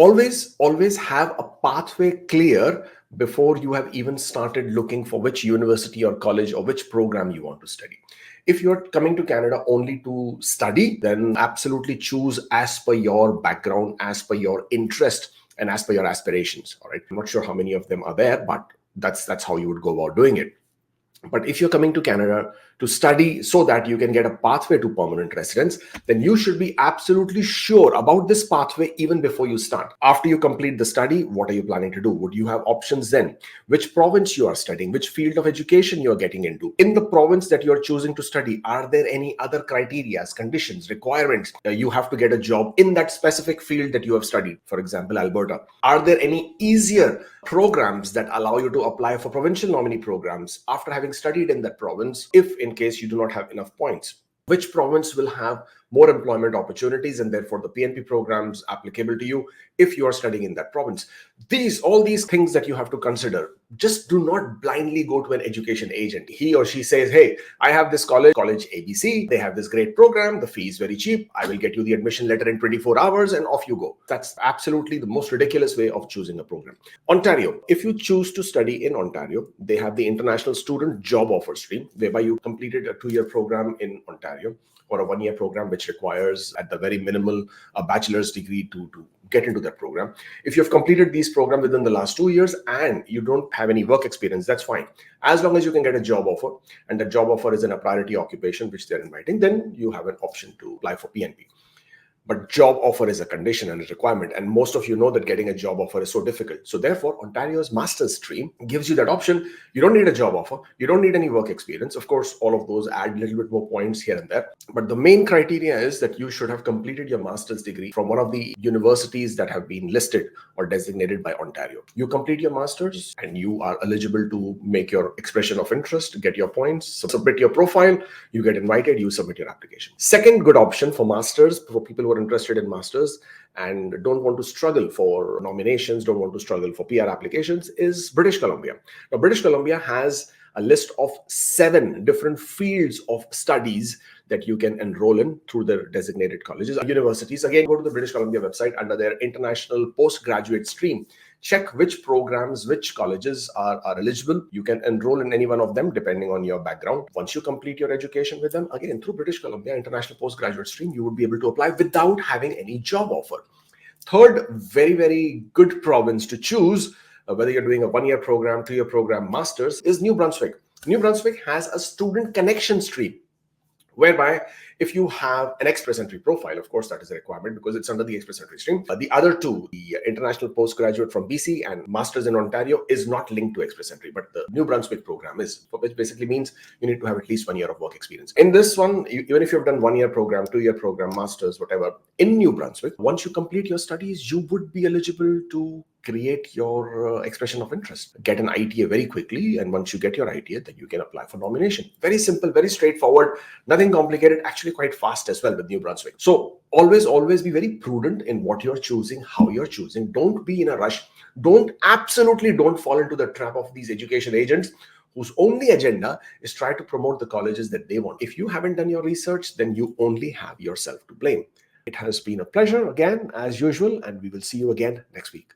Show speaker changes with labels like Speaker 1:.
Speaker 1: Always have a pathway clear before you have even started looking for which university or college or which program you want to study. If you're coming to Canada only to study, then absolutely choose as per your background, as per your interest, and as per your aspirations. All right. I'm not sure how many of them are there, but that's how you would go about doing it. But if you're coming to Canada to study so that you can get a pathway to permanent residence, then you should be absolutely sure about this pathway even before you start. After you complete the study, what are you planning to do? Would you have options then? Which province you are studying, which field of education you're getting into? In the province that you're choosing to study, are there any other criteria, conditions, requirements? You have to get a job in that specific field that you have studied. For example, Alberta. Are there any easier programs that allow you to apply for provincial nominee programs after having studied in that province, if in case you do not have enough points? Which province will have more employment opportunities and therefore the PNP programs applicable to you if you are studying in that province? All these things that you have to consider. Just do not blindly go to an education agent. He or she says, hey, I have this college ABC. They have this great program. The fee is very cheap. I will get you the admission letter in 24 hours and off you go. That's absolutely the most ridiculous way of choosing a program. Ontario. If you choose to study in Ontario, they have the International Student Job Offer Stream, whereby you completed a 2-year program in Ontario, or a 1-year program which requires at the very minimal a bachelor's degree to get into that program. If you've completed these programs within the last 2 years and you don't have any work experience, that's fine. As long as you can get a job offer and the job offer is in a priority occupation which they're inviting, then you have an option to apply for PNP. But job offer is a condition and a requirement. And most of you know that getting a job offer is so difficult. So therefore, Ontario's master's stream gives you that option. You don't need a job offer. You don't need any work experience. Of course, all of those add a little bit more points here and there. But the main criteria is that you should have completed your master's degree from one of the universities that have been listed or designated by Ontario. You complete your master's and you are eligible to make your expression of interest, get your points, submit your profile, you get invited, you submit your application. Second good option for masters, for people who are interested in masters and don't want to struggle for nominations, don't want to struggle for PR applications, is British Columbia. Now, British Columbia has a list of 7 different fields of studies that you can enroll in through their designated colleges or universities. Again, go to the British Columbia website under their international postgraduate stream. Check which programs, which colleges are eligible. You can enroll in any one of them depending on your background. Once you complete your education with them, again, through British Columbia International Postgraduate Stream, you would be able to apply without having any job offer. Third, very, very good province to choose, whether you're doing a 1-year program, 2-year program, masters, is New Brunswick. New Brunswick has a student connection stream, whereby if you have an express entry profile, of course, that is a requirement because it's under the express entry stream. The other two, the international postgraduate from BC and masters in Ontario, is not linked to express entry, but the New Brunswick program is, which basically means you need to have at least 1 year of work experience. In this one, even if you've done 1-year program, 2-year program, masters, whatever, in New Brunswick, once you complete your studies, you would be eligible to create your expression of interest, get an ITA very quickly, and once you get your ITA, then you can apply for nomination. Very simple, very straightforward, nothing complicated, actually quite fast as well with New Brunswick. So always be very prudent in what you're choosing, how you're choosing. Don't be in a rush. Absolutely don't fall into the trap of these education agents whose only agenda is try to promote the colleges that they want. If you haven't done your research, then you only have yourself to blame. It has been a pleasure again, as usual, and we will see you again next week.